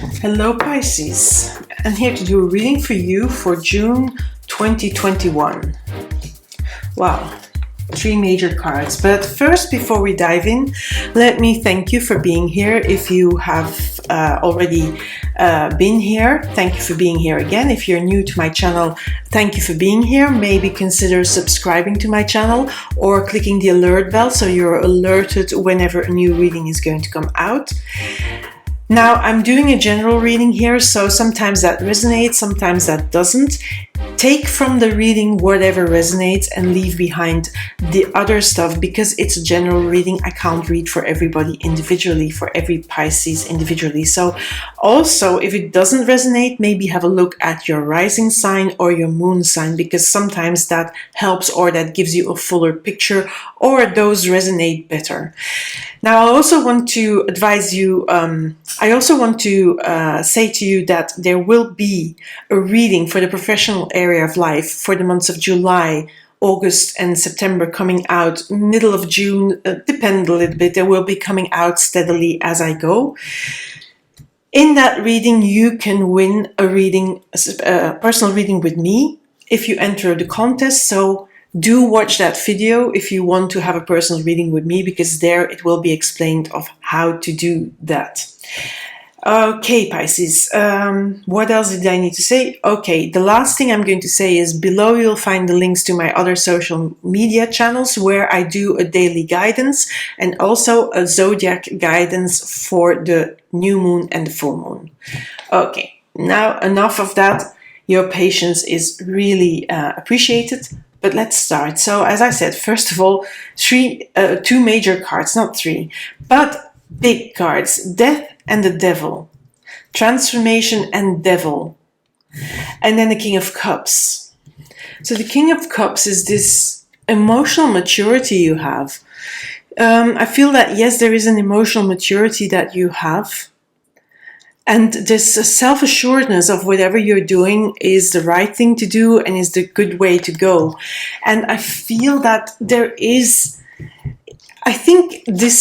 Hello Pisces, I'm here to do a reading for you for June 2021. Wow, 3 major cards. But first, before we dive in, let me thank you for being here. If you have already been here, thank you for being here again. If you're new to my channel, thank you for being here. Maybe consider subscribing to my channel or clicking the alert bell so you're alerted whenever a new reading is going to come out. Now, I'm doing a general reading here, so sometimes that resonates, sometimes that doesn't. Take from the reading whatever resonates and leave behind the other stuff, because it's a general reading. I can't read for everybody individually, for every Pisces individually. So also, if it doesn't resonate, maybe have a look at your rising sign or your moon sign, because sometimes that helps or that gives you a fuller picture, or those resonate better. Now, I also want to advise you, say to you that there will be a reading for the professional area of life for the months of July, August and September coming out. Middle of June, depend a little bit, they will be coming out steadily as I go. In that reading, you can win a personal reading with me if you enter the contest. So do watch that video if you want to have a personal reading with me, because there it will be explained of how to do that. Okay, Pisces, what else did I need to say? Okay, the last thing I'm going to say is below you'll find the links to my other social media channels where I do a daily guidance and also a zodiac guidance for the new moon and the full moon. Okay, now enough of that. Your patience is really appreciated. But let's start. So as I said, first of all, 2 major cards, not 3, but big cards: Death and the Devil, Transformation and Devil, and then the King of Cups. So the King of Cups is this emotional maturity you have. I feel that, yes, there is an emotional maturity that you have. And this self-assuredness of whatever you're doing is the right thing to do and is the good way to go. And I feel that I think this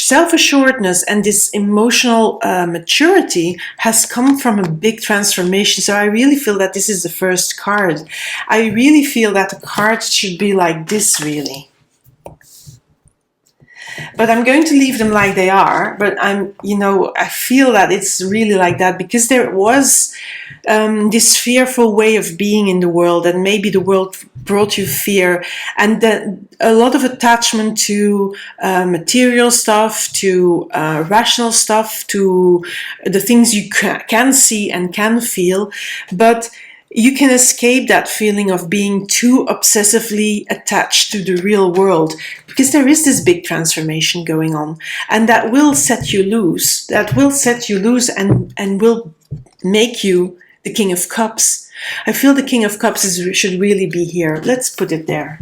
self-assuredness and this emotional maturity has come from a big transformation. So I really feel that this is the first card. I really feel that the cards should be like this, really. But I'm going to leave them like they are. But I feel that it's really like that because there was this fearful way of being in the world, and maybe the world brought you fear, and a lot of attachment to material stuff, to rational stuff, to the things you can see and can feel. But you can escape that feeling of being too obsessively attached to the real world, because there is this big transformation going on, and that will set you loose. That will set you loose and will make you the King of Cups. I feel the King of Cups should really be here. Let's put it there.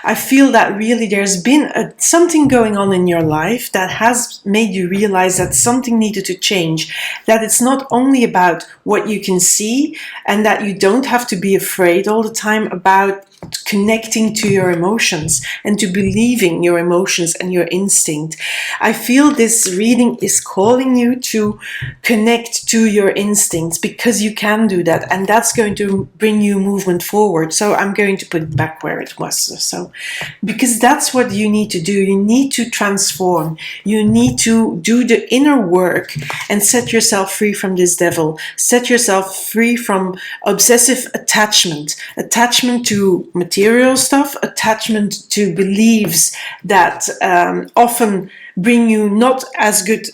I feel that really there's been something going on in your life that has made you realize that something needed to change, that it's not only about what you can see, and that you don't have to be afraid all the time about connecting to your emotions and to believing your emotions and your instinct. I feel this reading is calling you to connect to your instincts, because you can do that, and that's going to bring you movement forward. So I'm going to put it back where it was. So because that's what you need to do. You need to transform. You need to do the inner work and set yourself free from this devil. Set yourself free from obsessive attachment to material stuff, attachment to beliefs that often bring you not as good,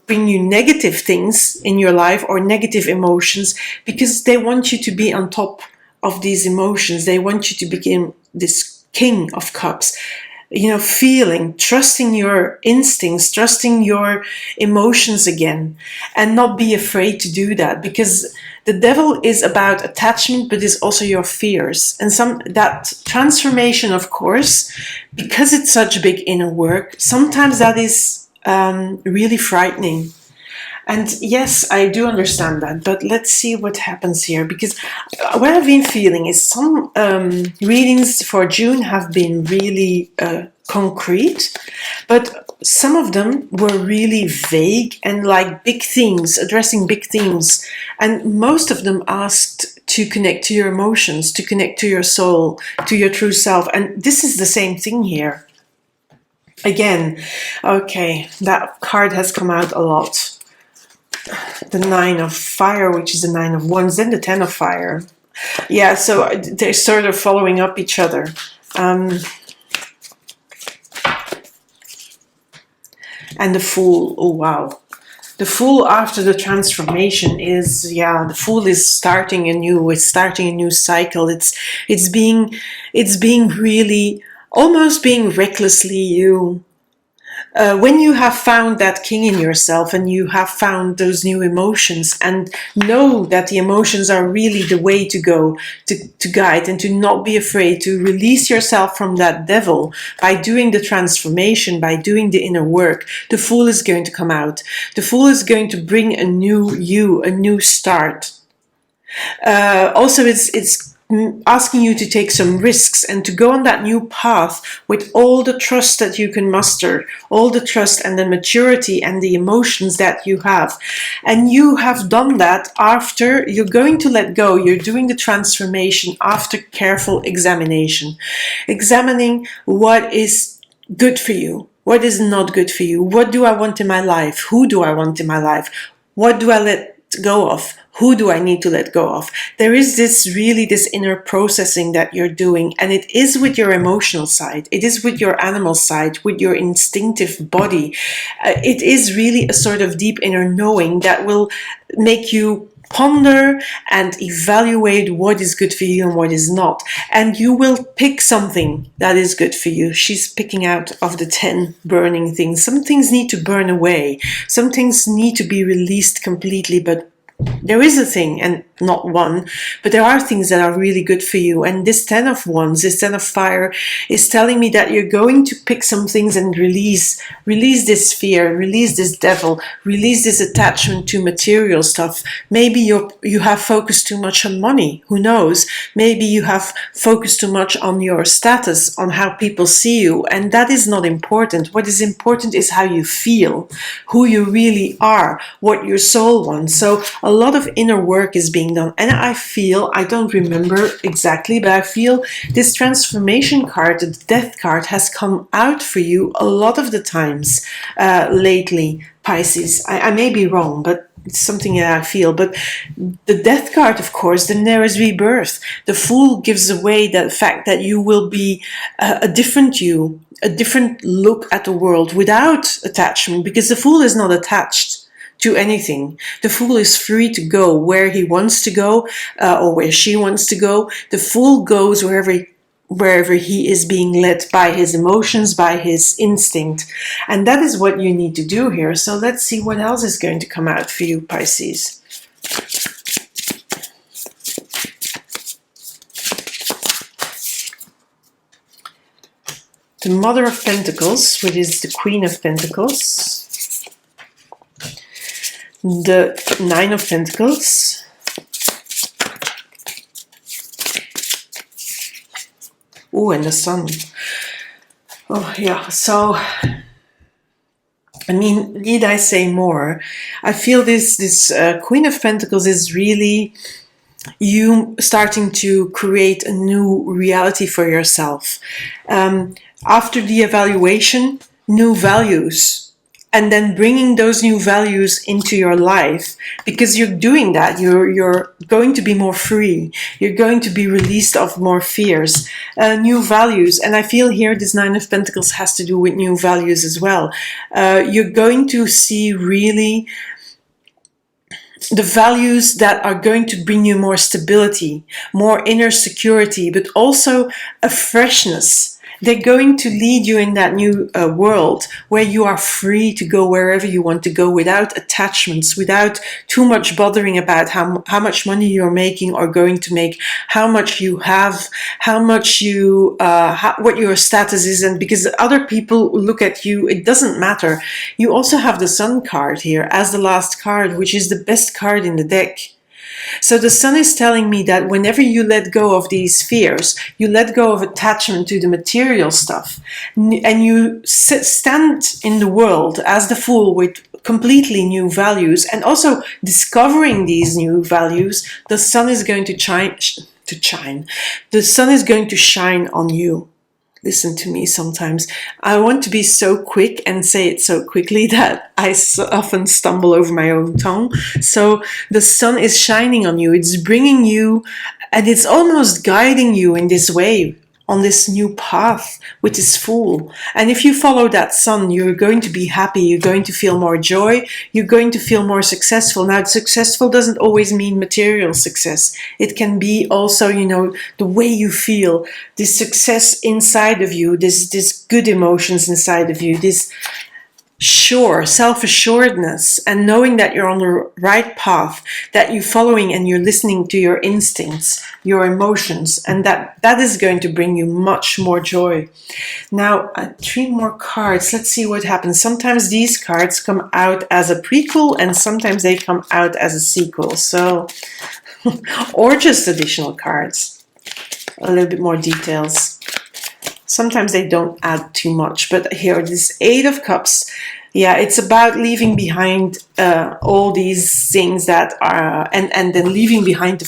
bring you negative things in your life or negative emotions, because they want you to be on top of these emotions. They want you to become this King of Cups, trusting your instincts, trusting your emotions again, and not be afraid to do that, because the devil is about attachment, but is also your fears. And that transformation, of course, because it's such big inner work, sometimes that is really frightening. And yes, I do understand that, but let's see what happens here, because what I've been feeling is some readings for June have been really concrete, but some of them were really vague and like big themes, addressing big themes. And most of them asked to connect to your emotions, to connect to your soul, to your true self. And this is the same thing here. Again, okay, that card has come out a lot. The 9 of Fire, which is the 9 of Wands, then the 10 of Fire. Yeah, so they're sort of following up each other. And the Fool, oh wow. The Fool after the transformation is, yeah, the Fool is starting a new cycle. It's being really, almost being recklessly you. When you have found that king in yourself and you have found those new emotions and know that the emotions are really the way to go, to guide, and to not be afraid, to release yourself from that devil by doing the transformation, by doing the inner work, the Fool is going to come out. The Fool is going to bring a new you, a new start. Also, it's asking you to take some risks and to go on that new path with all the trust that you can muster, all the trust and the maturity and the emotions that you have. And you have done that after you're going to let go. You're doing the transformation after careful examination, examining what is good for you, what is not good for you, what do I want in my life, who do I want in my life, what do I let go of, who do I need to let go of. There is this inner processing that you're doing, and it is with your emotional side, it is with your animal side, with your instinctive body. It is really a sort of deep inner knowing that will make you ponder and evaluate what is good for you and what is not. And you will pick something that is good for you. She's picking out of the 10 burning things. Some things need to burn away. Some things need to be released completely, but there is a thing, and not one, but there are things that are really good for you. And this 10 of Wands, this 10 of Fire is telling me that you're going to pick some things and release this fear, release this devil, release this attachment to material stuff. Maybe you have focused too much on money, who knows? Maybe you have focused too much on your status, on how people see you, and that is not important. What is important is how you feel, who you really are, what your soul wants. So a lot of inner work is being done, and I don't remember exactly, but I feel this transformation card, the Death card, has come out for you a lot of the times lately, Pisces. I may be wrong, but it's something that I feel. But the Death card, of course, then there is rebirth. The Fool gives away the fact that you will be a different you, a different look at the world without attachment, because the Fool is not attached to anything. The Fool is free to go where he wants to go, or where she wants to go. The Fool goes wherever he is being led by his emotions, by his instinct. And that is what you need to do here. So let's see what else is going to come out for you, Pisces. The Mother of Pentacles, which is the Queen of Pentacles. The 9 of Pentacles. Oh, and the Sun. Oh, yeah. So, I mean, need I say more? I feel this Queen of Pentacles is really you starting to create a new reality for yourself. After the evaluation, new values. And then bringing those new values into your life, because you're doing that, you're going to be more free. You're going to be released of more fears, new values. And I feel here this 9 of Pentacles has to do with new values as well. You're going to see really the values that are going to bring you more stability, more inner security, but also a freshness. They're going to lead you in that new world where you are free to go wherever you want to go without attachments, without too much bothering about how much money you're making or going to make, how much you have, how much you, what your status is. And because other people look at you, it doesn't matter. You also have the Sun card here as the last card, which is the best card in the deck. So the sun is telling me that whenever you let go of these fears, you let go of attachment to the material stuff, and you stand in the world as the Fool with completely new values, and also discovering these new values, the sun is going to shine. The sun is going to shine on you. Listen to me sometimes. I want to be so quick and say it so quickly that I often stumble over my own tongue. So the sun is shining on you. It's bringing you, and it's almost guiding you in this way, on this new path with this Fool. And if you follow that sun, you're going to be happy. You're going to feel more joy. You're going to feel more successful. Now, successful doesn't always mean material success. It can be also, the way you feel, this success inside of you, this good emotions inside of you, this self-assuredness, and knowing that you're on the right path, that you're following and you're listening to your instincts, your emotions, and that is going to bring you much more joy. Now, 3 more cards. Let's see what happens. Sometimes these cards come out as a prequel, and sometimes they come out as a sequel. So, or just additional cards. A little bit more details. Sometimes they don't add too much, but here, this 8 of Cups, yeah, it's about leaving behind all these things that are, and then leaving behind the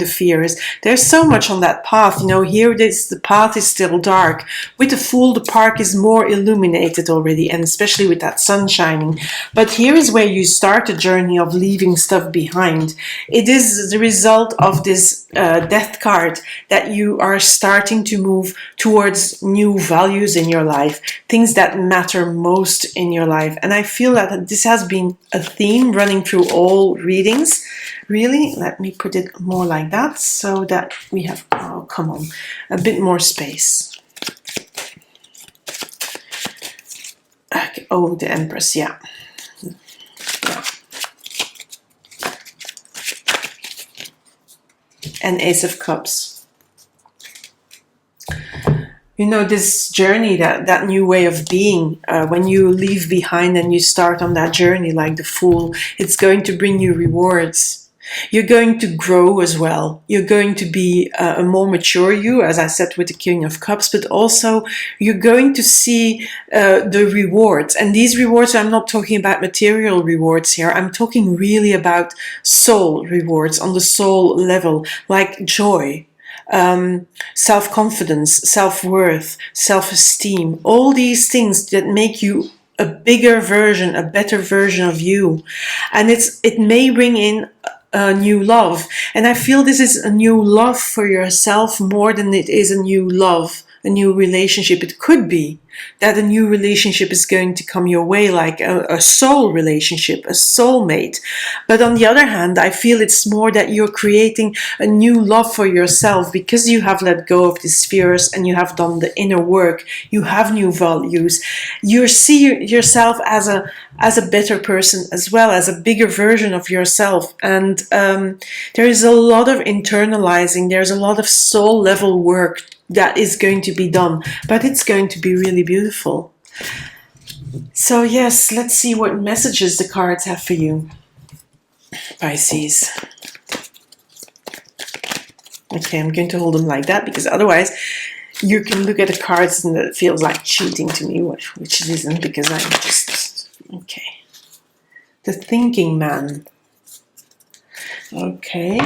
fears, There's so much on that path, here the path is still dark. With the Fool, the park is more illuminated already, and especially with that sun shining. But here is where you start a journey of leaving stuff behind. It is the result of this Death card that you are starting to move towards new values in your life, things that matter most in your life. And I feel that this has been a theme running through all readings. Really, let me put it more like that so that we have, a bit more space. Okay. Oh, the Empress, yeah. And Ace of Cups. This journey, that new way of being, when you leave behind and you start on that journey like the Fool, it's going to bring you rewards. You're going to grow as well. You're going to be a more mature you, as I said with the King of Cups, but also you're going to see the rewards. And these rewards, I'm not talking about material rewards here. I'm talking really about soul rewards on the soul level, like joy, self-confidence, self-worth, self-esteem, all these things that make you a bigger version, a better version of you. And it may bring in a new love. And I feel this is a new love for yourself more than it is a new love, a new relationship. It could be that a new relationship is going to come your way, like a soul relationship, a soulmate. But on the other hand, I feel it's more that you're creating a new love for yourself because you have let go of these fears and you have done the inner work. You have new values. You see yourself as a better person, as well as a bigger version of yourself. And there is a lot of internalizing. There's a lot of soul level work that is going to be done, but it's going to be really beautiful. So yes, let's see what messages the cards have for you, Pisces. Okay, I'm going to hold them like that because otherwise you can look at the cards and it feels like cheating to me, which it isn't, because I'm just... Okay. The Thinking Man. Okay.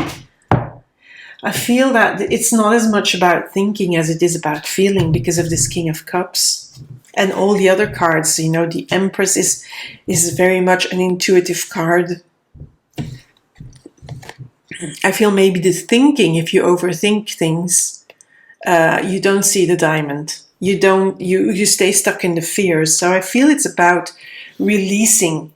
I feel that it's not as much about thinking as it is about feeling because of this King of Cups and all the other cards. The Empress is very much an intuitive card. I feel maybe the thinking, if you overthink things, you don't see the diamond. You stay stuck in the fears. So I feel it's about releasing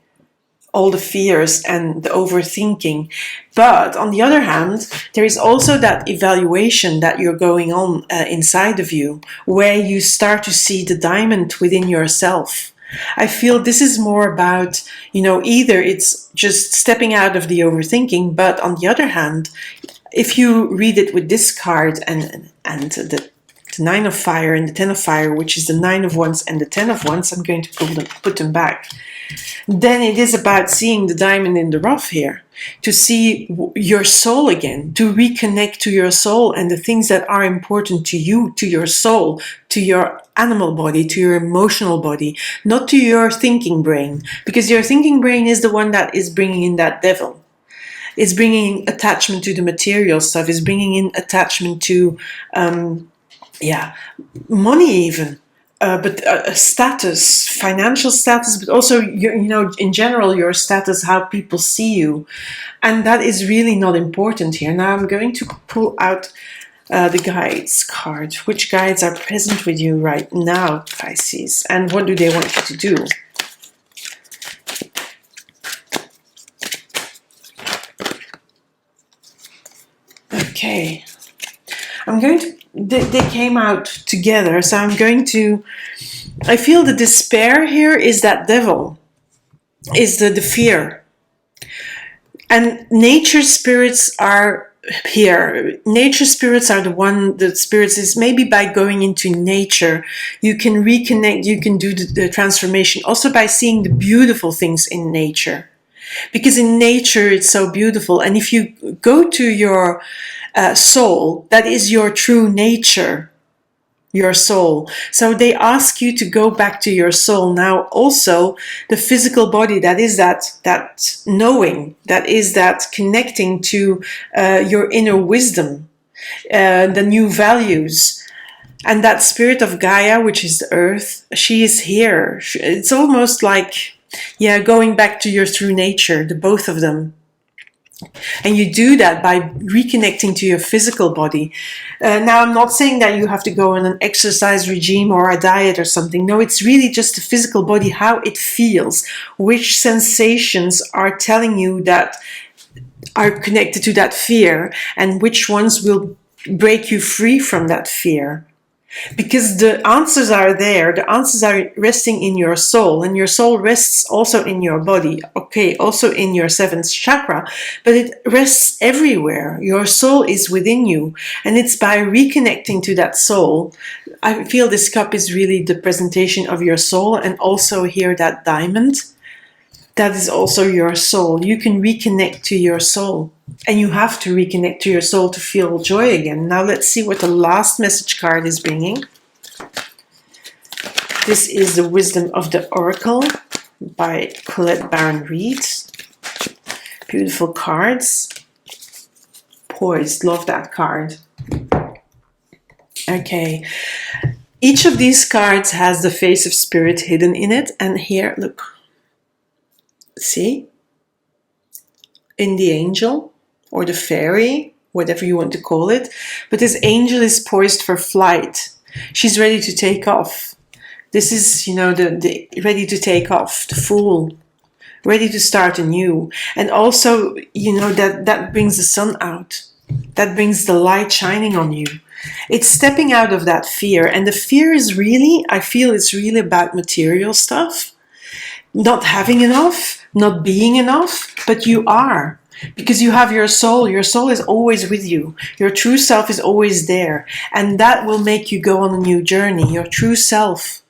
all the fears and the overthinking. But on the other hand, there is also that evaluation that you're going on inside of you, where you start to see the diamond within yourself. I feel this is more about, either it's just stepping out of the overthinking, but on the other hand, if you read it with this card and the 9 of Fire and the 10 of Fire, which is the 9 of Wands and the 10 of Wands, I'm going to put them back. then it is about seeing the diamond in the rough here, to see your soul again, to reconnect to your soul and the things that are important to you, to your soul, to your animal body, to your emotional body, not to your thinking brain, because your thinking brain is the one that is bringing in that devil. It's bringing in attachment to the material stuff, it's bringing in attachment to, money even. But status, financial status, but also in general your status, how people see you, and that is really not important here. Now I'm going to pull out the guides card. Which guides are present with you right now, Pisces, and what do they want you to do? Okay, I'm going to. They came out together, so I'm going to. I feel the despair here is that devil, is the fear. And nature spirits are here. Nature spirits are the spirits is maybe by going into nature, you can reconnect, you can do the transformation, also by seeing the beautiful things in nature. Because in nature it's so beautiful. And if you go to your soul, that is your true nature, your soul. So they ask you to go back to your soul. Now also the physical body, that is that knowing, that is that connecting to your inner wisdom, the new values. And that spirit of Gaia, which is the earth, she is here. It's almost like, going back to your true nature, the both of them. And you do that by reconnecting to your physical body. Now, I'm not saying that you have to go on an exercise regime or a diet or something. No, it's really just the physical body, how it feels, which sensations are telling you that are connected to that fear, and which ones will break you free from that fear. Because the answers are there, the answers are resting in your soul, and your soul rests also in your body, also in your seventh chakra, but it rests everywhere. Your soul is within you, and it's by reconnecting to that soul. I feel this cup is really the presentation of your soul, and also here that diamond, that is also your soul. You can reconnect to your soul. And you have to reconnect to your soul to feel joy again. Now let's see what the last message card is bringing. This is the Wisdom of the Oracle by Colette Baron-Reid. Beautiful cards. Poised, love that card. Okay. Each of these cards has the face of spirit hidden in it. And here, look. See? In the angel, or the fairy, whatever you want to call it. But this angel is poised for flight. She's ready to take off. This is, the ready to take off, the Fool. Ready to start anew. And also, that brings the sun out. That brings the light shining on you. It's stepping out of that fear. And the fear is really, I feel it's really about material stuff. Not having enough, not being enough, but you are. Because you have your soul. Your soul is always with you. Your true self is always there. And that will make you go on a new journey. Your true self.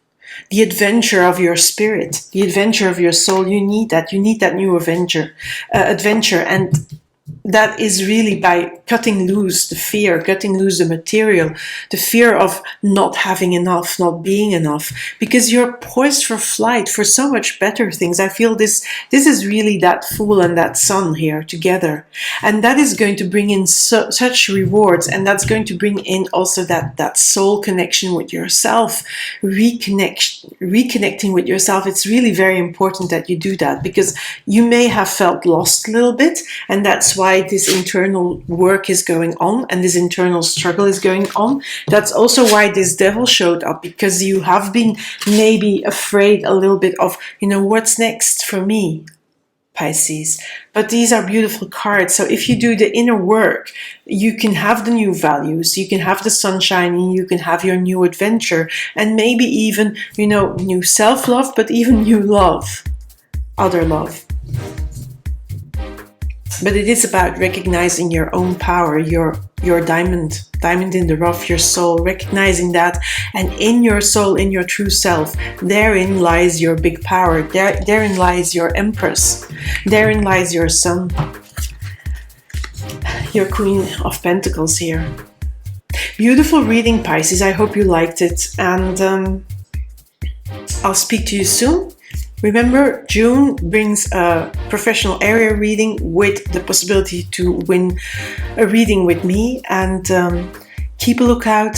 The adventure of your spirit. The adventure of your soul. You need that. You need that new adventure. And that is really by cutting loose the fear, cutting loose the material, the fear of not having enough, not being enough, because you're poised for flight, for so much better things. I feel this is really that Fool and that sun here together. And that is going to bring in such rewards, and that's going to bring in also that soul connection with yourself, reconnecting with yourself. It's really very important that you do that, because you may have felt lost a little bit, and that's why this internal work is going on and this internal struggle is going on. That's also why this devil showed up, because you have been maybe afraid a little bit of, what's next for me, Pisces. But these are beautiful cards. So if you do the inner work, you can have the new values, you can have the sunshine, you can have your new adventure, and maybe even, new self-love, but even new love, other love. But it is about recognizing your own power, your your diamond in the rough, your soul, recognizing that. And in your soul, in your true self, therein lies your big power. Therein lies your empress. Therein lies your sun, your Queen of Pentacles here. Beautiful reading, Pisces. I hope you liked it. And I'll speak to you soon. Remember, June brings a professional area reading with the possibility to win a reading with me, and keep a lookout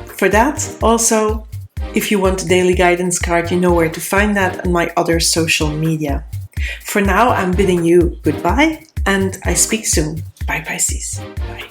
for that. Also, if you want a daily guidance card, you know where to find that on my other social media. For now, I'm bidding you goodbye, and I speak soon. Bye, Pisces. Bye.